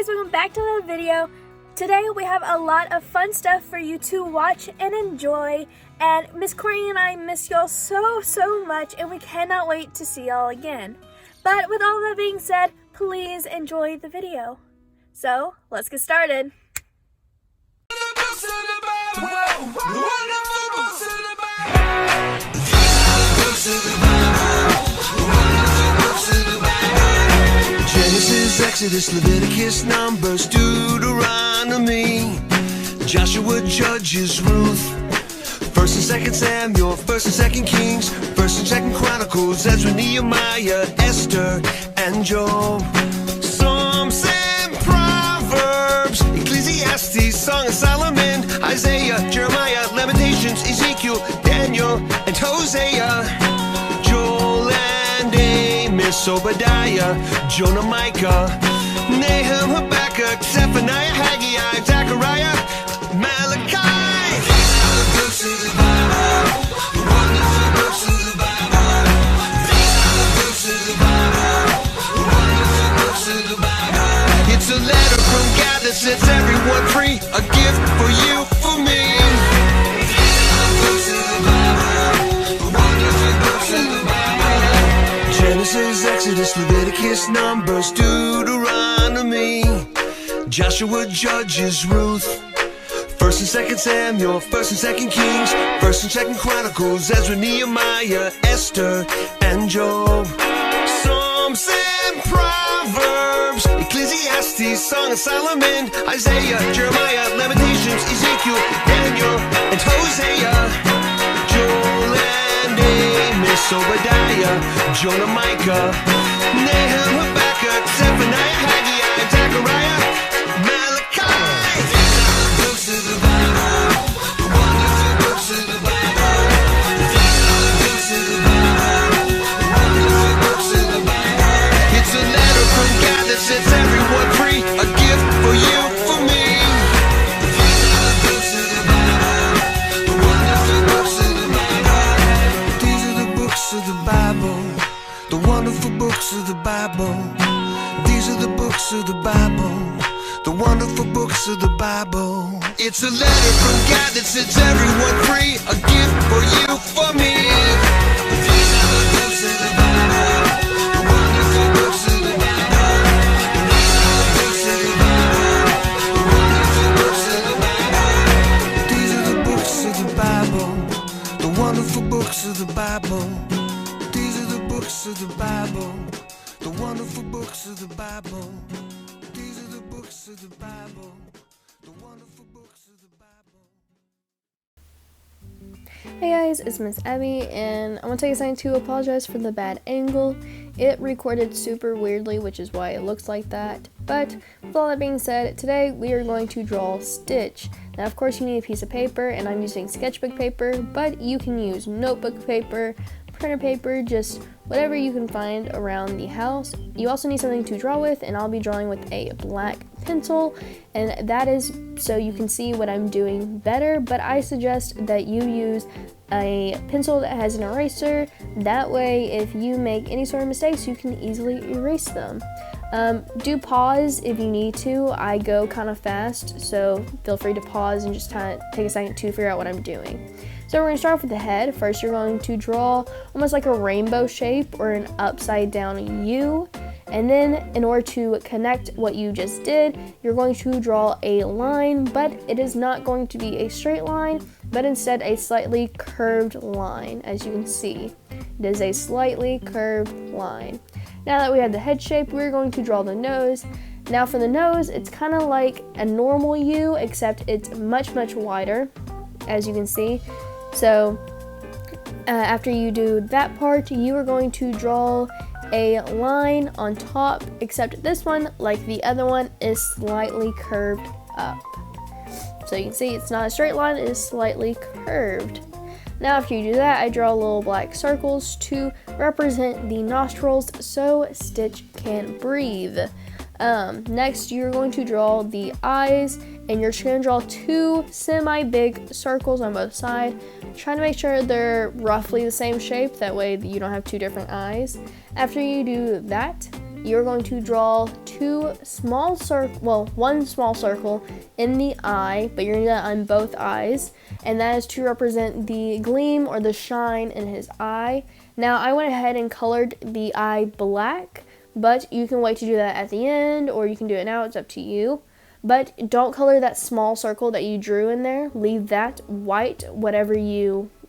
welcome back to the video. Today we have a lot of fun stuff for you to watch and enjoy, and Miss Courtney and I miss y'all so much, and we cannot wait to see y'all again. But with all that being said, please enjoy the video. So let's get started. Genesis, Exodus, Leviticus, Numbers, Deuteronomy, Joshua, Judges, Ruth, 1st and 2nd Samuel, 1st and 2nd Kings, 1st and 2nd Chronicles, Ezra, Nehemiah, Esther, and Job, Psalms and Proverbs, Ecclesiastes, Song of Solomon, Isaiah, Jeremiah, Lamentations, Ezekiel, Daniel, and Hosea, Joel and Amos, Obadiah, Jonah, Micah, Nahum, Habakkuk, Zephaniah, Haggai, Zechariah, Malachi. Books of the Bible, the wonderful books of the Bible. These are the books of the Bible, the wonderful books of the Bible. It's a letter from God that sets everyone free, a gift for you, for me. These are the books of the Bible, the wonderful books of the Bible. Genesis, Exodus, Leviticus, Numbers, Deuteronomy, Joshua, Judges, Ruth, 1st and 2nd Samuel, 1st and 2nd Kings, 1st and 2nd Chronicles, Ezra, Nehemiah, Esther, and Job, Psalms and Proverbs, Ecclesiastes, Song of Solomon, Isaiah, Jeremiah, Lamentations, Ezekiel, Daniel, and Hosea, Joel and Amos, Obadiah, Jonah, Micah, Nahum, Habakkuk, Zephaniah, Haggai, Zechariah, Malachi. Books of the Bible, the wonderful books of the Bible. These are the books of the Bible, the wonderful books of the Bible. It's a letter from God that sets everyone free, a gift for you, for me. These are the books of the Bible, the wonderful books of the Bible. These are the books of the Bible, the wonderful books of the Bible. These are the books of the Bible, the wonderful books of the Bible. It's a letter from God that sets everyone free, a gift for you, for me. These are the books of the Bible, the wonderful books of the Bible. These are the books of the Bible, the wonderful books of the Bible. These are the books of the Bible, the wonderful books of the Bible. These are the books of the Bible, the wonderful books of the Bible. These are the books of the Bible, the wonderful books of the Bible. Hey guys, it's Miss Abby, and I want to take a second to apologize for the bad angle. It recorded super weirdly, which is why it looks like that. But with all that being said, today we are going to draw Stitch. Now of course you need a piece of paper, and I'm using sketchbook paper, but you can use notebook paper, printer paper, just whatever you can find around the house. You also need something to draw with, and I'll be drawing with a black pencil, and that is so you can see what I'm doing better, but I suggest that you use a pencil that has an eraser. That way if you make any sort of mistakes, you can easily erase them. Do pause if you need to. I go kind of fast, so feel free to pause and just kind of take a second to figure out what I'm doing. So we're going to start off with the head. First, you're going to draw almost like a rainbow shape or an upside down U. And then in order to connect what you just did, you're going to draw a line, but it is not going to be a straight line, but instead a slightly curved line. As you can see, it is a slightly curved line. Now that we have the head shape, we're going to draw the nose. Now for the nose, it's kind of like a normal U, except it's much wider, as you can see. So after you do that part, you are going to draw a line on top, except this one, like the other one, is slightly curved up. So you can see it's not a straight line, it is slightly curved. Now after you do that, I draw little black circles to represent the nostrils so Stitch can breathe. Next, you're going to draw the eyes, and you're just going to draw two semi-big circles on both sides, trying to make sure they're roughly the same shape, that way you don't have two different eyes. After you do that, you're going to draw one small circle in the eye, but you're going to do that on both eyes, and that is to represent the gleam or the shine in his eye. Now, I went ahead and colored the eye black, but you can wait to do that at the end, or you can do it now, it's up to you. But don't color that small circle that you drew in there. Leave that white, whatever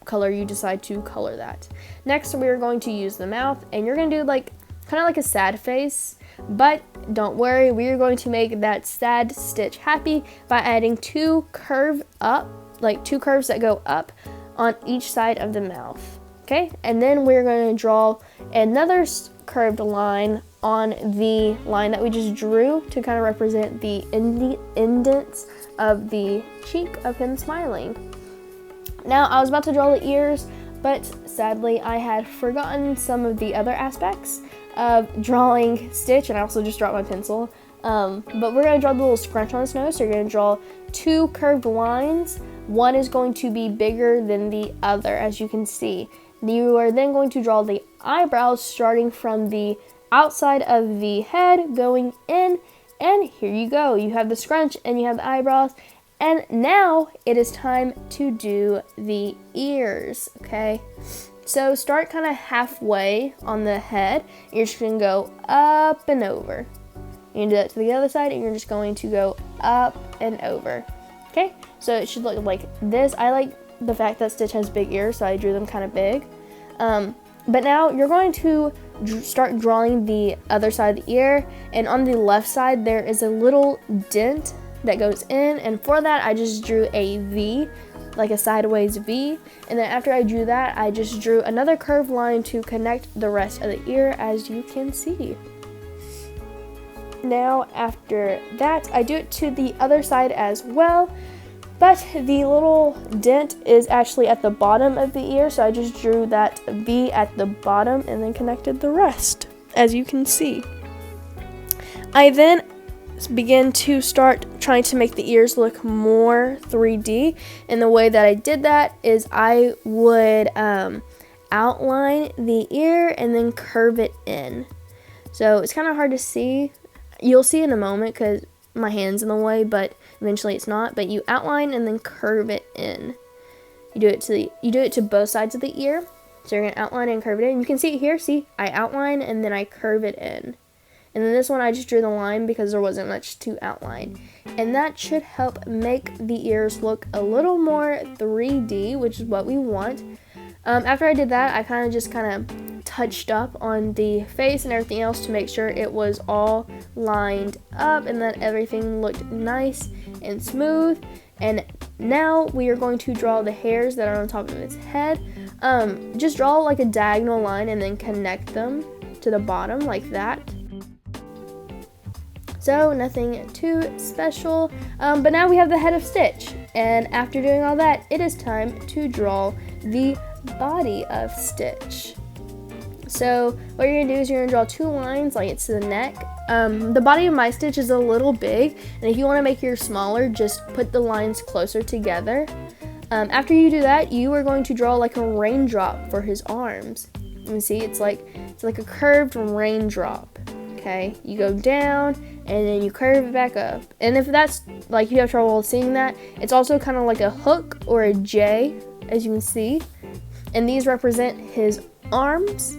color you decide to color that. Next, we're going to use the mouth, and you're going to do kind of like a sad face, but don't worry, we are going to make that sad Stitch happy by adding two curves that go up on each side of the mouth. Okay, and then we're going to draw another curved line on the line that we just drew to kind of represent the indents of the cheek of him smiling. Now, I was about to draw the ears, but sadly I had forgotten some of the other aspects of drawing Stitch, and I also just dropped my pencil. But we're going to draw the little scrunch on his nose, so you're going to draw two curved lines. One is going to be bigger than the other, as you can see. You are then going to draw the eyebrows starting from the outside of the head going in, and here you go. You have the scrunch and you have the eyebrows, and now it is time to do the ears, okay? So start kind of halfway on the head. You're just going to go up and over. You're going to do that to the other side, and you're just going to go up and over, okay? So it should look like this. I like the fact that Stitch has big ears, so I drew them kind of big. But now you're going to start drawing the other side of the ear, and on the left side there is a little dent that goes in, and for that I just drew a V, like a sideways V, and then after I drew that I just drew another curved line to connect the rest of the ear, as you can see. Now after that I do it to the other side as well, but the little dent is actually at the bottom of the ear, so I just drew that V at the bottom and then connected the rest, as you can see. I then begin to start trying to make the ears look more 3D, and the way that I did that is I would outline the ear and then curve it in. So it's kind of hard to see. You'll see in a moment because my hand's in the way, but eventually it's not. But you outline and then curve it in. You do it to both sides of the ear. So you're gonna outline and curve it in. You can see it here. See, I outline and then I curve it in. And then this one I just drew the line because there wasn't much to outline. And that should help make the ears look a little more 3D, which is what we want. After I did that, I kind of touched up on the face and everything else to make sure it was all lined up and that everything looked nice and smooth. And now we are going to draw the hairs that are on top of its head. Just draw like a diagonal line and then connect them to the bottom like that. So nothing too special, but now we have the head of Stitch, and after doing all that, it is time to draw the body of Stitch. So what you're gonna do is you're gonna draw two lines like it's the neck. The body of my Stitch is a little big, and if you want to make yours smaller, just put the lines closer together. After you do that, you are going to draw like a raindrop for his arms. You can see it's like a curved raindrop. Okay, you go down and then you curve it back up. And if that's like you have trouble seeing that, it's also kind of like a hook or a J, as you can see. And these represent his arms.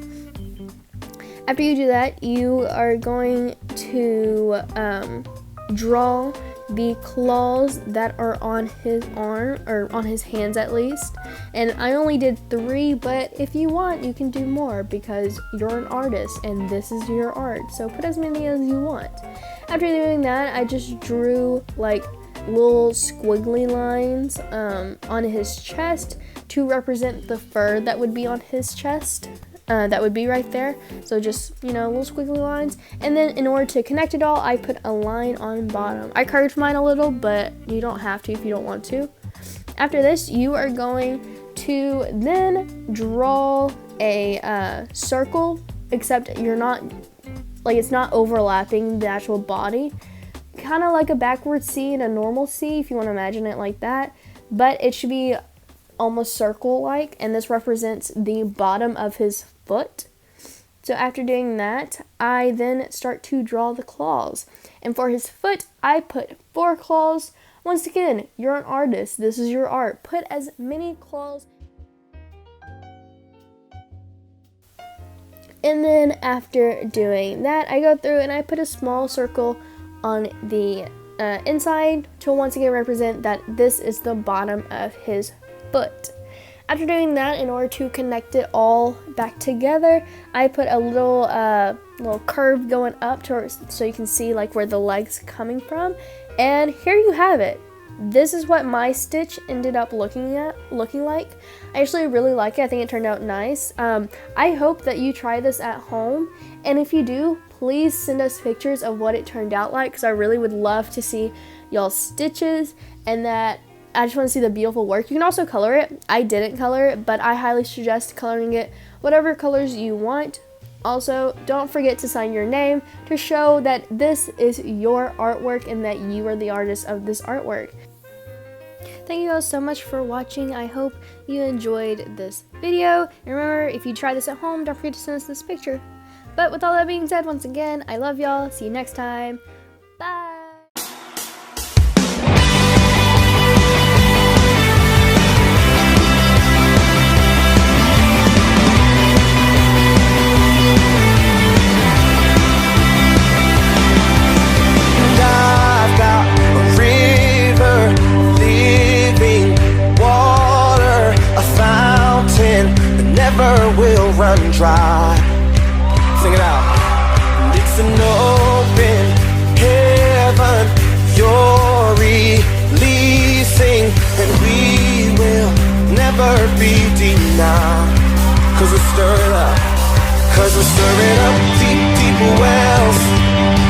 After you do that, you are going to draw the claws that are on his arm, or on his hands at least. And I only did 3, but if you want, you can do more because you're an artist and this is your art. So put as many as you want. After doing that, I just drew like little squiggly lines on his chest to represent the fur that would be on his chest. That would be right there. So just, little squiggly lines. And then in order to connect it all, I put a line on bottom. I curved mine a little, but you don't have to if you don't want to. After this, you are going to then draw a circle, except you're not, it's not overlapping the actual body. Kind of like a backward C and a normal C, if you want to imagine it like that. But it should be almost circle-like, and this represents the bottom of his foot. So after doing that, I then start to draw the claws. And for his foot, I put 4 claws. Once again, you're an artist. This is your art. Put as many claws. And then after doing that, I go through and I put a small circle on the inside to once again represent that this is the bottom of his foot. After doing that, in order to connect it all back together, I put a little curve going up so you can see like where the leg's coming from. And here you have it. This is what my stitch ended up looking like. I actually really like it. I think it turned out nice. I hope that you try this at home, and if you do, please send us pictures of what it turned out like, because I really would love to see y'all's stitches, and that I just want to see the beautiful work. You can also color it. I didn't color it, but I highly suggest coloring it whatever colors you want. Also, don't forget to sign your name to show that this is your artwork and that you are the artist of this artwork. Thank you guys so much for watching. I hope you enjoyed this video. And remember, if you try this at home, don't forget to send us this picture. But with all that being said, once again, I love y'all. See you next time. Bye. Will run dry. Sing it out. And it's an open heaven you're releasing, and we will never be denied. Cause we're stirring up. Cause we're stirring up deep, deep wells.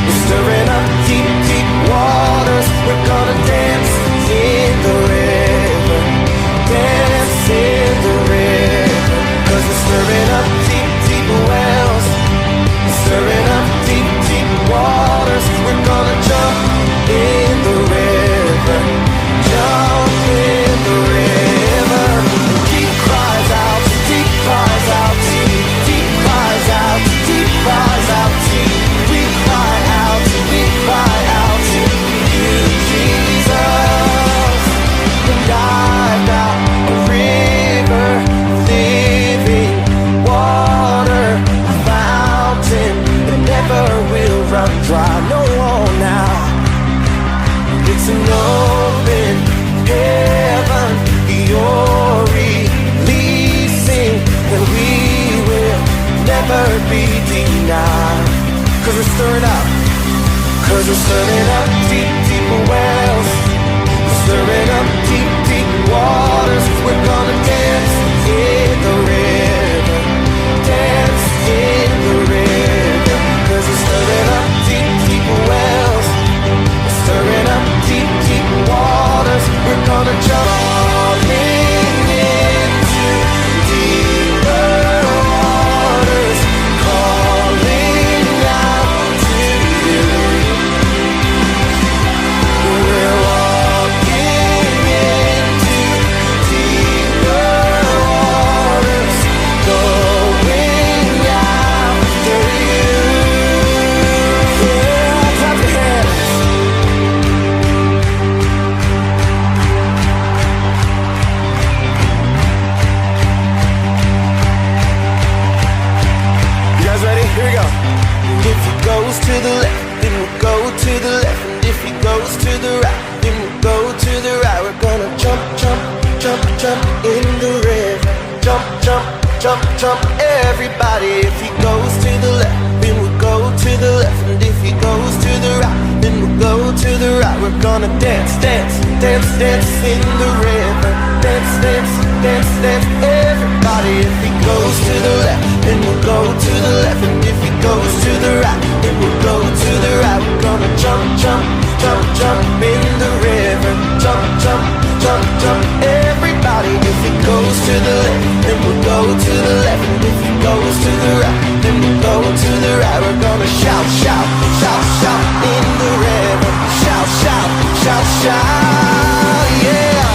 We're stirring up deep, deep waters. We're gonna dance in the river. Dance in the river. Cause we're stirring up deep, deep wells. We're stirring up deep, deep waters. We're gonna jump in the river. Jump in the river. Deep cries out, deep cries out, deep, deep cries out, deep cries out, deep. We cry out to you, Jesus. And I've got a river living water, a fountain that never will run dry. No more now. It's an open heaven you're releasing, and we will never be denied. Cause we're stirring up. Cause we're stirring up deep, deep wells. We're stirring up deep, deep waters. We're gonna dance in the river. Dance in the river. Cause we're stirring up deep, deep wells. We're stirring up deep, deep waters. We're gonna jump into deeper waters, calling out to you. We're walking into deeper waters, going after you. Yeah, clap your hands. You guys ready? Here we go. And if he goes to the left, then we'll go to the left. And if he goes to the right, then we'll go to the right. We're gonna jump, jump, jump, jump in the river. Jump, jump, jump, jump, everybody. If he goes to the left, then we'll go to the left. And if he goes to the right, then we'll go to the right. We're gonna dance, dance, dance, dance in the river. Dance, dance, dance, dance, everybody. If he goes to the left, then we'll go to the left. And if he goes to the right, then we'll go to the right. We're gonna jump, jump, jump, jump in the river. Jump, jump, jump, jump, everybody. If he goes to the left, then we'll go to the left. And if he goes to the right, then we'll go to the right. We're gonna shout, shout, shout, shout in the river. Shout, shout, shout, shout, yeah.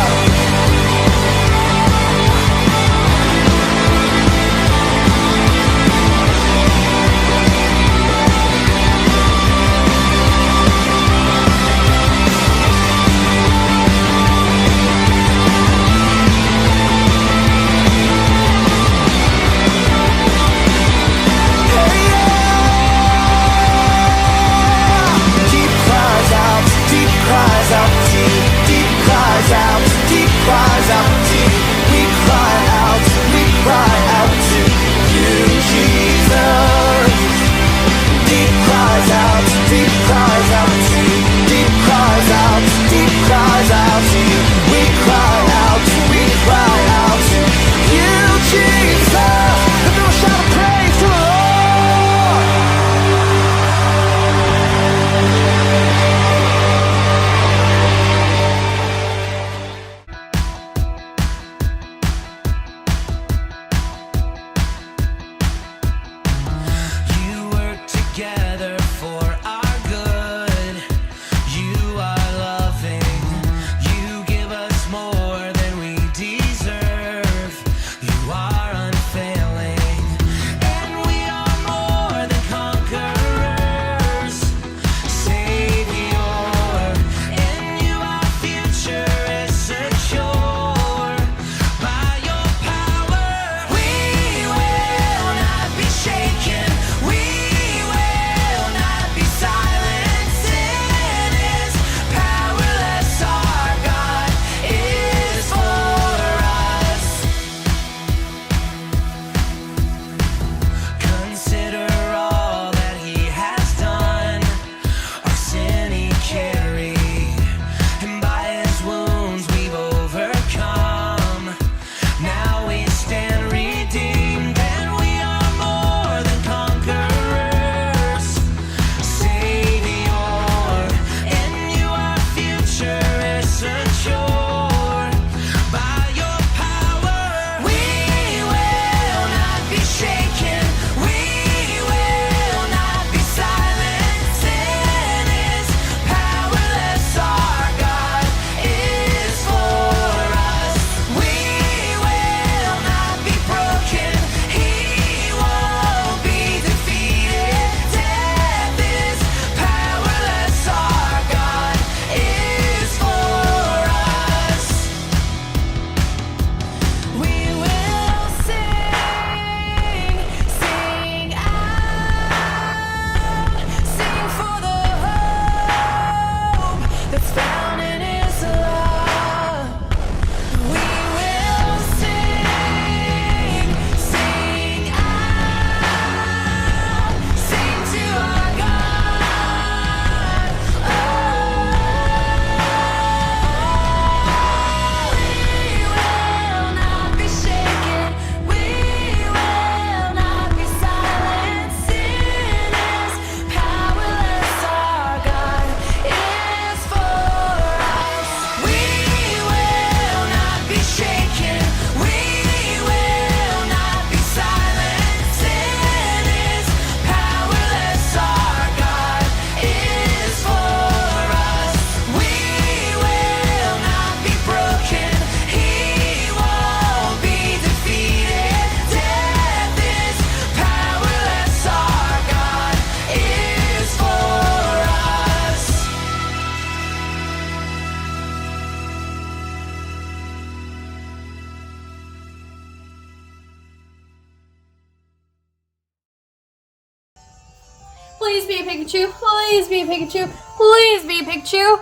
Please be a Pikachu. Please be a Pikachu. Please be a Pikachu.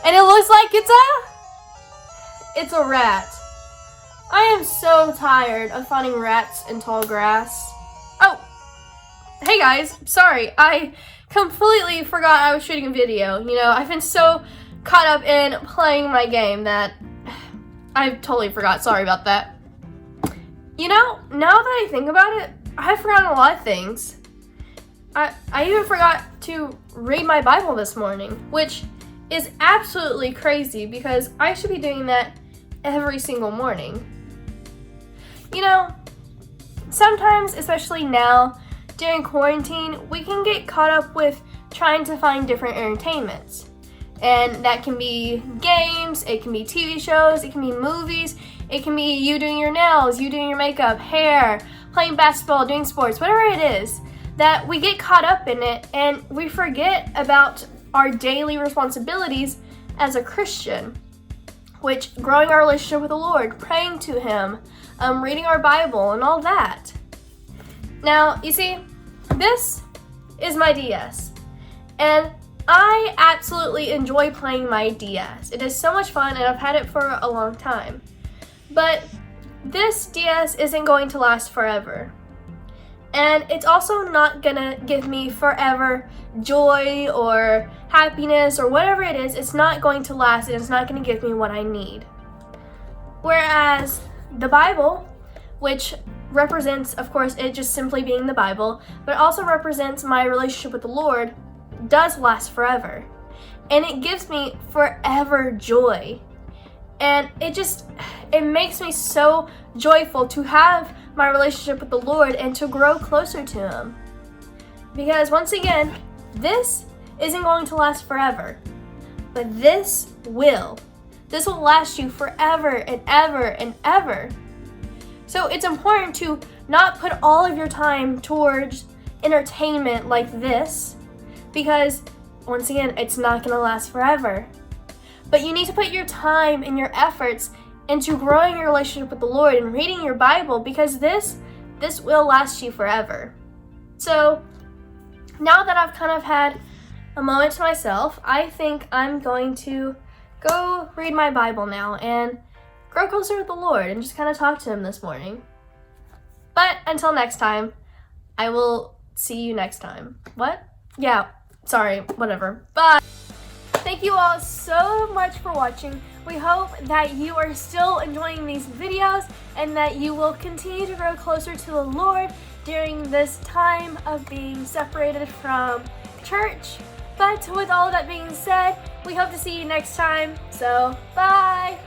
And it looks like it's a rat. I am so tired of finding rats in tall grass. Oh, hey guys, sorry. I completely forgot I was shooting a video. You know, I've been so caught up in playing my game that I totally forgot. Sorry about that. You know, now that I think about it, I've forgotten a lot of things. I even forgot to read my Bible this morning, which is absolutely crazy because I should be doing that every single morning. You know, sometimes, especially now, during quarantine, we can get caught up with trying to find different entertainments. And that can be games, it can be TV shows, it can be movies, it can be you doing your nails, you doing your makeup, hair, playing basketball, doing sports, whatever it is, that we get caught up in it and we forget about our daily responsibilities as a Christian, which growing our relationship with the Lord, praying to Him, reading our Bible, and all that. Now, you see, this is my DS, and I absolutely enjoy playing my DS. It is so much fun, and I've had it for a long time. But this DS isn't going to last forever. And it's also not gonna give me forever joy or happiness or whatever it is. It's not going to last, and it's not gonna give me what I need. Whereas the Bible, which represents, of course, it just simply being the Bible, but also represents my relationship with the Lord, does last forever. And it gives me forever joy. And it makes me so joyful to have my relationship with the Lord and to grow closer to Him. Because once again, this isn't going to last forever, but this will. This will last you forever and ever and ever. So it's important to not put all of your time towards entertainment like this, because once again, it's not going to last forever. But you need to put your time and your efforts into growing your relationship with the Lord and reading your Bible, because this will last you forever. So now that I've kind of had a moment to myself, I think I'm going to go read my Bible now and grow closer with the Lord and just kind of talk to Him this morning. But until next time, I will see you next time. What? Yeah, sorry, whatever. Bye. Thank you all so much for watching. We hope that you are still enjoying these videos and that you will continue to grow closer to the Lord during this time of being separated from church. But with all of that being said, we hope to see you next time. So, bye!